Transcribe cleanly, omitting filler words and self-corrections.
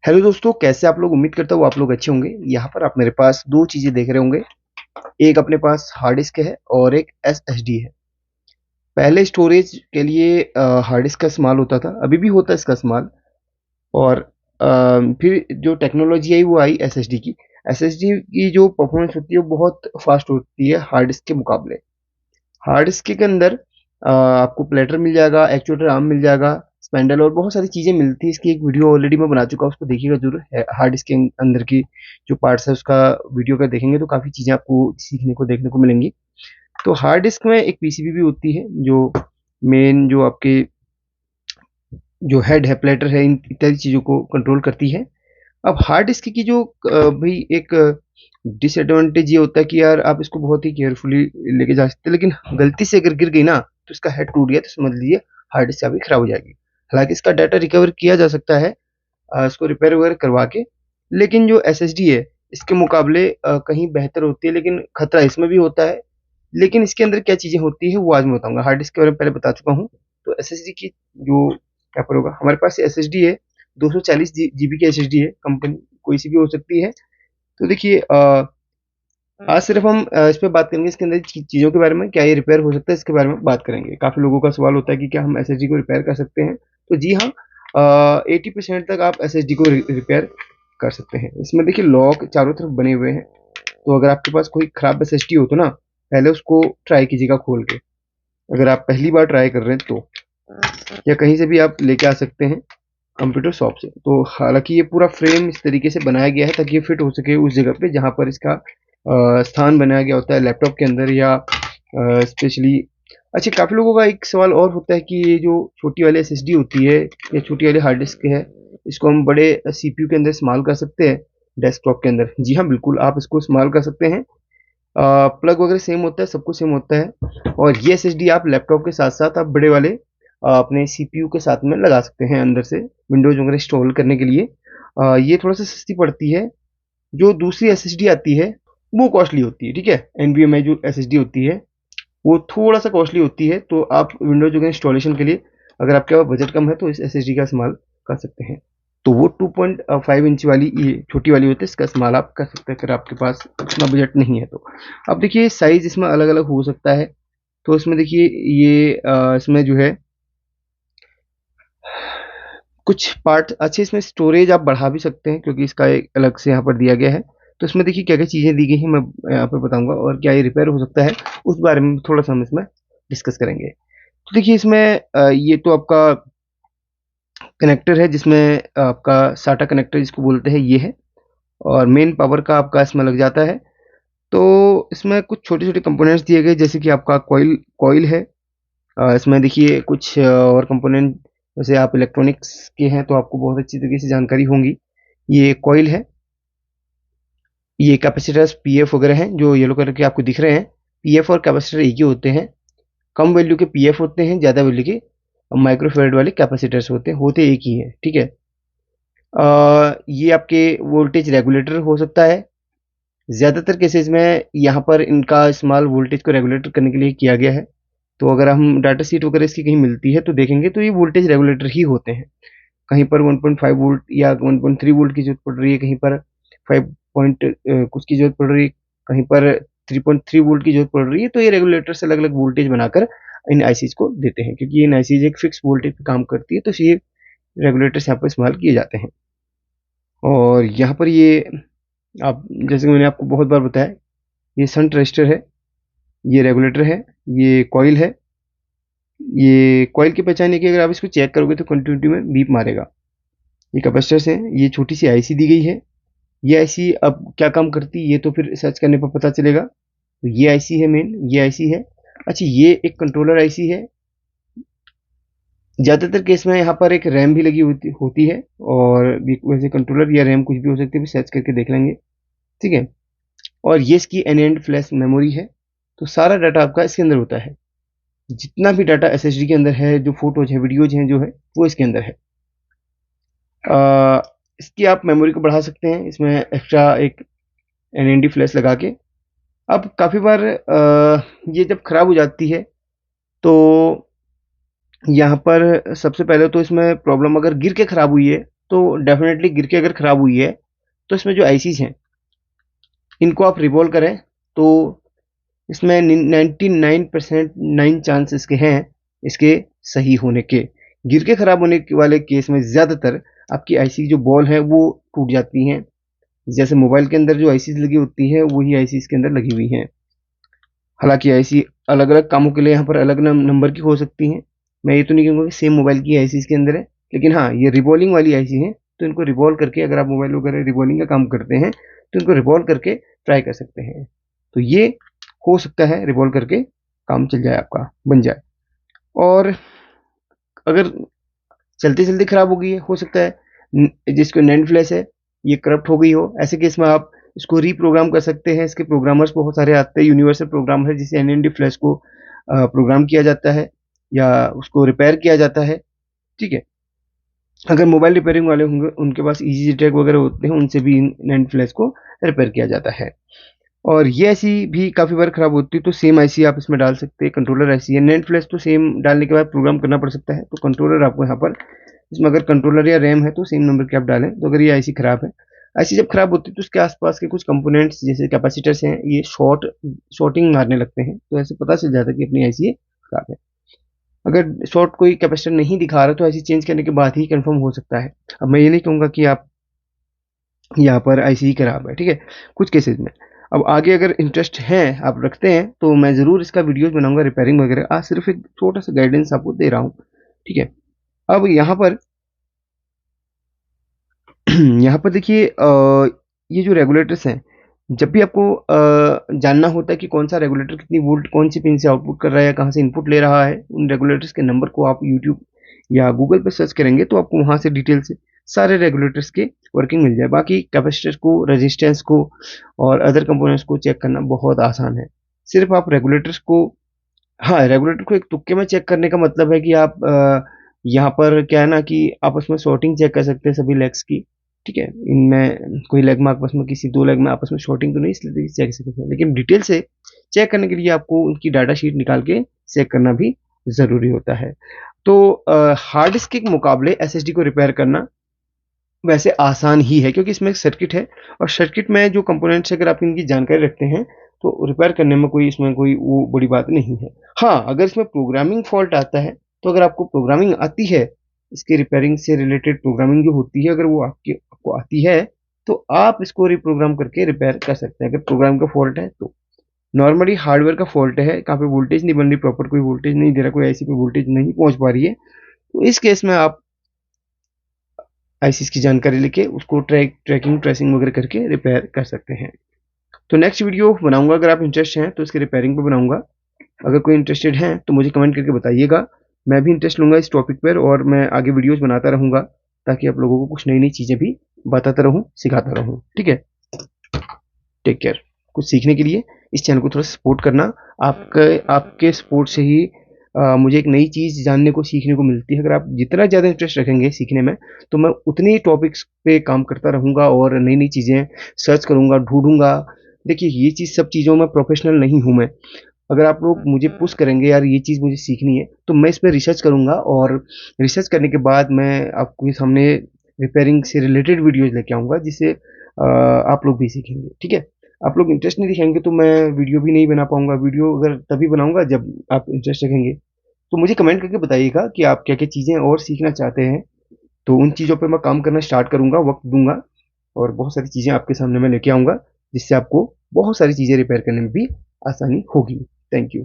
Hello दोस्तों, कैसे आप लोग? उम्मीद करता हूँ आप लोग अच्छे होंगे। यहाँ पर आप मेरे पास दो चीज़ें देख रहे होंगे। एक अपने पास हार्ड डिस्क है और एक एसएसडी है। पहले स्टोरेज के लिए हार्ड डिस्क का इस्तेमाल होता था, अभी भी होता है इसका इस्तेमाल। और फिर जो टेक्नोलॉजी आई वो आई एसएसडी की। एसएसडी की जो परफॉर्मेंस होती है वो बहुत फास्ट होती है हार्ड डिस्क के मुकाबले। हार्ड डिस्क के अंदर आपको प्लेटर मिल जाएगा, एक्चुएटर आर्म मिल जाएगा, स्पेंडल और बहुत सारी चीज़ें मिलती हैं। इसकी एक वीडियो ऑलरेडी मैं बना चुका हूँ, उसको देखिएगा जरूर। हार्ड डिस्क के अंदर की जो पार्ट्स है उसका वीडियो का देखेंगे तो काफ़ी चीज़ें आपको सीखने को देखने को मिलेंगी। तो हार्ड डिस्क में एक पीसीबी भी होती है जो मेन जो आपके जो हेड है, प्लेटर है, इन इत्यादि चीज़ों को कंट्रोल करती है। अब हार्ड डिस्क की जो भाई एक डिसएडवांटेज ये होता है कि यार आप इसको बहुत ही केयरफुली लेके जा सकते हैं, लेकिन गलती से अगर गिर गई ना तो इसका हेड टूट गया तो समझ लीजिए हार्ड डिस्क आपकी खराब हो जाएगी। हालांकि इसका डाटा रिकवर किया जा सकता है इसको रिपेयर वगैरह करवा के, लेकिन जो एसएसडी है इसके मुकाबले कहीं बेहतर होती है, लेकिन खतरा इसमें भी होता है। लेकिन इसके अंदर क्या चीज़ें होती है वो आज मैं बताऊंगा। हार्ड डिस्क के बारे में पहले बता चुका हूँ। तो एसएसडी की जो क्या पर होगा, हमारे पास एसएसडी है 240 जीबी की एसएसडी है, कंपनी कोई सी भी हो सकती है। तो देखिए आज सिर्फ हम इस पे बात करेंगे, इसके अंदर चीज़ों के बारे में, क्या ये रिपेयर हो सकता है इसके बारे में बात करेंगे। काफ़ी लोगों का सवाल होता है कि क्या हम एसएसडी को रिपेयर कर सकते हैं। तो जी हाँ, 80% तक आप एसएसडी को रिपेयर कर सकते हैं। इसमें देखिए लॉक चारों तरफ बने हुए हैं। तो अगर आपके पास कोई खराब एसएसडी हो तो ना पहले उसको ट्राई कीजिएगा खोल के। अगर आप पहली बार ट्राई कर रहे हैं तो, या कहीं से भी आप लेके आ सकते हैं कंप्यूटर शॉप से। तो हालांकि ये पूरा फ्रेम इस तरीके से बनाया गया है ताकि ये फिट हो सके उस जगह पे जहाँ पर इसका स्थान बनाया गया होता है लैपटॉप के अंदर, या स्पेशली। अच्छा, काफ़ी लोगों का एक सवाल और होता है कि ये जो छोटी वाली एसएसडी होती है या छोटी वाली हार्ड डिस्क है, इसको हम बड़े सीपीयू के अंदर इस्तेमाल कर सकते हैं डेस्कटॉप के अंदर। जी हाँ, बिल्कुल आप इसको इस्तेमाल कर सकते हैं। प्लग वगैरह सेम होता है, सब कुछ सेम होता है। और ये एसएसडी आप लैपटॉप के साथ साथ आप बड़े वाले अपने सीपीयू के साथ में लगा सकते हैं अंदर से, विंडोज वगैरह इंस्टॉल करने के लिए। ये थोड़ा सा सस्ती पड़ती है। जो दूसरी एसएसडी आती है वो कॉस्टली होती है, ठीक है। एनवीएमई जो एसएसडी होती है वो थोड़ा सा कॉस्टली होती है। तो आप विंडोज वगैरह इंस्टॉलेशन के लिए अगर आपके पास बजट कम है तो इस एसएसडी का इस्तेमाल कर सकते हैं। तो वो 2.5 इंच वाली ये छोटी वाली होती है, इसका इस्तेमाल आप कर सकते हैं अगर आपके पास उतना बजट नहीं है तो। अब देखिए साइज इसमें अलग अलग हो सकता है। तो इसमें देखिए ये इसमें जो है कुछ पार्ट अच्छे, इसमें स्टोरेज आप बढ़ा भी सकते हैं क्योंकि इसका एक अलग से यहाँ पर दिया गया है। तो इसमें देखिए क्या क्या चीज़ें दी गई हैं मैं यहाँ पर बताऊंगा, और क्या ये रिपेयर हो सकता है उस बारे में थोड़ा सा हम इसमें डिस्कस करेंगे। तो देखिए इसमें ये तो आपका कनेक्टर है जिसमें आपका साटा कनेक्टर जिसको बोलते हैं ये है, और मेन पावर का आपका इसमें लग जाता है। तो इसमें कुछ छोटे छोटे कंपोनेंट्स दिए गए जैसे कि आपका कॉइल कॉइल है। इसमें देखिए कुछ और कंपोनेंट, जैसे आप इलेक्ट्रॉनिक्स के हैं तो आपको बहुत अच्छी तरीके से जानकारी होंगी। ये कॉइल है, ये कैपेसिटर्स पीएफ वगैरह हैं जो येलो कलर के आपको दिख रहे हैं। पीएफ और कैपेसिटर एक ही होते हैं। कम वैल्यू के पीएफ होते हैं, ज़्यादा वैल्यू के माइक्रोफेरेड वाले कैपेसिटर्स होते एक ही है, ठीक है। ये आपके वोल्टेज रेगुलेटर हो सकता है। ज़्यादातर केसेस में यहाँ पर इनका इस्तेमाल वोल्टेज को रेगुलेट करने के लिए किया गया है। तो अगर हम डाटा शीट वगैरह इसकी कहीं मिलती है तो देखेंगे तो ये वोल्टेज रेगुलेटर ही होते हैं। कहीं पर 1.5 वोल्ट या 1.3 वोल्ट की ज़रूरत पड़ रही है, कहीं पर 5 पॉइंट कुछ की ज़रूरत पड़ रही है, कहीं पर 3.3 वोल्ट की ज़रूरत पड़ रही है। तो ये रेगुलेटर से अलग अलग वोल्टेज बनाकर इन आईसीज को देते हैं, क्योंकि इन आईसीज एक फिक्स वोल्टेज पे काम करती है। तो ये रेगुलेटर्स यहाँ पर इस्तेमाल किए जाते हैं। और यहाँ पर ये आप, जैसे कि मैंने आपको बहुत बार बताया, ये शंट रेजिस्टर है, ये रेगुलेटर है, ये कॉइल है। ये कॉइल की पहचान है कि अगर आप इसको चेक करोगे तो कंटिन्यूटी में बीप मारेगा। ये कैपेसिटर्स हैं, ये छोटी सी आईसी दी गई है। ये आईसी अब क्या काम करती है ये तो फिर सर्च करने पर पता चलेगा। तो ये आईसी है मेन, ये आईसी है। अच्छा, ये एक कंट्रोलर आईसी है। ज़्यादातर केस में यहाँ पर एक रैम भी लगी होती है, और वैसे कंट्रोलर या रैम कुछ भी हो सकती है, सर्च करके देख लेंगे, ठीक है। और ये इसकी एन एंड फ्लैश मेमोरी है। तो सारा डाटा आपका इसके अंदर होता है। जितना भी डाटा एसएसडी के अंदर है, जो फोटोज है, वीडियोज हैं जो है, वो इसके अंदर है। इसकी आप मेमोरी को बढ़ा सकते हैं इसमें एक्स्ट्रा एक एनएनडी फ्लैश लगा के। अब काफ़ी बार ये जब ख़राब हो जाती है तो यहाँ पर सबसे पहले तो इसमें प्रॉब्लम, अगर गिर के ख़राब हुई है तो डेफिनेटली गिर के अगर ख़राब हुई है तो इसमें जो आईसीज हैं इनको आप रिवॉल्व करें तो इसमें 99% 9 चांस इसके हैं इसके सही होने के। गिर के ख़राब होने वाले केस में ज़्यादातर आपकी आईसी जो बॉल है वो टूट जाती हैं। जैसे मोबाइल के अंदर जो आईसीज लगी होती है वही आईसी इसके अंदर लगी हुई हैं। हालांकि आईसी अलग अलग कामों के लिए यहाँ पर अलग नंबर की हो सकती हैं। मैं ये तो नहीं कहूँगा कि सेम मोबाइल की आईसी इसके अंदर है, लेकिन हाँ ये रिवॉल्विंग वाली आईसी है, तो इनको रिवॉल्व करके अगर आप मोबाइल वगैरह रिवॉल्विंग का काम करते हैं तो इनको रिवॉल्व करके ट्राई कर सकते हैं। तो ये हो सकता है रिवॉल्व करके काम चल जाए, आपका बन जाए। और अगर चलते चलते खराब हो गई है, हो सकता है जिसको नैंड फ्लैश है ये करप्ट हो गई हो, ऐसे केस में आप इसको रीप्रोग्राम कर सकते हैं। इसके प्रोग्रामर्स बहुत सारे आते हैं, यूनिवर्सल प्रोग्रामर है जिसे एनएनडी फ्लैश को प्रोग्राम किया जाता है या उसको रिपेयर किया जाता है। ठीक है, अगर मोबाइल रिपेयरिंग वाले होंगे उनके पास इजी टैग वगैरह होते हैं, उनसे भी नैंड फ्लैश को रिपेयर किया जाता है। और ये ऐसी भी काफ़ी बार ख़राब होती है, तो सेम आईसी आप इसमें डाल सकते हैं। कंट्रोलर आईसी है, नैंड फ्लैश तो सेम डालने के बाद प्रोग्राम करना पड़ सकता है, तो कंट्रोलर आपको यहाँ पर इसमें अगर कंट्रोलर या रैम है तो सेम नंबर के आप डालें। तो अगर ये आईसी ख़राब है, आईसी जब ख़राब होती है तो उसके आसपास के कुछ कंपोनेंट्स जैसे कैपेसिटर्स हैं ये शॉर्टिंग मारने लगते हैं, तो ऐसे पता चल जाता है कि अपनी आईसी ये ख़राब है। अगर शॉर्ट कोई कैपेसिटर नहीं दिखा रहा तो आईसी चेंज करने के बाद ही कंफर्म हो सकता है। अब मैं ये नहीं कहूँगा कि आप यहाँ पर आईसी ही खराब है, ठीक है, कुछ केसेस में। अब आगे अगर इंटरेस्ट है आप रखते हैं तो मैं ज़रूर इसका वीडियोस बनाऊंगा रिपेयरिंग वगैरह। आज सिर्फ एक छोटा सा गाइडेंस आपको दे रहा हूँ, ठीक है। अब यहाँ पर यहाँ पर देखिए ये जो रेगुलेटर्स हैं, जब भी आपको जानना होता है कि कौन सा रेगुलेटर कितनी वोल्ट कौन सी पिन से आउटपुट कर रहा है या कहाँ से इनपुट ले रहा है, उन रेगुलेटर्स के नंबर को आप यूट्यूब या गूगल पर सर्च करेंगे तो आपको वहाँ से डिटेल से सारे रेगुलेटर्स के वर्किंग मिल जाए। बाकी कैपेसिटर्स को, रेजिस्टेंस को और अदर कंपोनेंट्स को चेक करना बहुत आसान है। सिर्फ आप रेगुलेटर्स को, हाँ, रेगुलेटर को एक तुक्के में चेक करने का मतलब है कि आप यहाँ पर क्या है ना कि आप उसमें शॉर्टिंग चेक कर सकते हैं सभी लेग्स की, ठीक है। इनमें कोई लेग में आपस में किसी दो लेग में आपस में शॉर्टिंग तो नहीं, इसलिए चेक कर सकते हैं, लेकिन डिटेल से चेक करने के लिए आपको उनकी डाटा शीट निकाल के चेक करना भी ज़रूरी होता है। तो हार्ड डिस्क के मुकाबले एसएसडी को रिपेयर करना वैसे आसान ही है, क्योंकि इसमें एक सर्किट है और सर्किट में जो कंपोनेंट्स अगर आप इनकी जानकारी रखते हैं तो रिपेयर करने में कोई इसमें कोई वो बड़ी बात नहीं है। हाँ, अगर इसमें प्रोग्रामिंग फॉल्ट आता है तो अगर आपको प्रोग्रामिंग आती है, इसके रिपेयरिंग से रिलेटेड प्रोग्रामिंग जो होती है अगर वो आपको आती है तो आप इसको रिप्रोग्राम करके रिपेयर कर सकते हैं। अगर प्रोग्राम का फॉल्ट है तो नॉर्मली हार्डवेयर का फॉल्ट है, कहाँ पे वोल्टेज नहीं बन रही प्रॉपर, कोई वोल्टेज नहीं दे रहा, कोई आईसी पे वोल्टेज नहीं पहुंच पा रही है, तो इस केस में आप आईसीज की जानकारी लेके उसको ट्रैकिंग ट्रेसिंग वगैरह करके रिपेयर कर सकते हैं। तो नेक्स्ट वीडियो बनाऊंगा, अगर आप इंटरेस्ट हैं तो इसके रिपेयरिंग पे बनाऊंगा। अगर कोई इंटरेस्टेड है तो मुझे कमेंट करके बताइएगा, मैं भी इंटरेस्ट लूंगा इस टॉपिक पर और मैं आगे वीडियोस बनाता रहूंगा ताकि आप लोगों को कुछ नई नई चीज़ें भी बताता रहूं, सिखाता रहूं। ठीक है, टेक केयर। कुछ सीखने के लिए इस चैनल को थोड़ा सपोर्ट करना, आपके सपोर्ट से ही मुझे एक नई चीज़ जानने को सीखने को मिलती है। अगर आप जितना ज़्यादा इंटरेस्ट रखेंगे सीखने में तो मैं उतने ही टॉपिक्स पे काम करता रहूँगा और नई नई चीज़ें सर्च करूँगा, ढूंढूंगा। देखिए ये चीज़, सब चीज़ों में प्रोफेशनल नहीं हूँ मैं। अगर आप लोग मुझे पुश करेंगे यार ये चीज़ मुझे सीखनी है तो मैं इस पर रिसर्च करूँगा और रिसर्च करने के बाद मैं आपके सामने रिपेयरिंग से रिलेटेड वीडियोज़ लेके आऊँगा जिससे आप लोग भी सीखेंगे। ठीक है, आप लोग इंटरेस्ट नहीं दिखाएंगे तो मैं वीडियो भी नहीं बना पाऊंगा। वीडियो अगर तभी बनाऊंगा जब आप इंटरेस्ट रखेंगे। तो मुझे कमेंट करके बताइएगा कि आप क्या क्या चीज़ें और सीखना चाहते हैं, तो उन चीज़ों पे मैं काम करना स्टार्ट करूंगा, वक्त दूंगा और बहुत सारी चीज़ें आपके सामने मैं लेके आऊंगा जिससे आपको बहुत सारी चीज़ें रिपेयर करने में भी आसानी होगी। Thank you.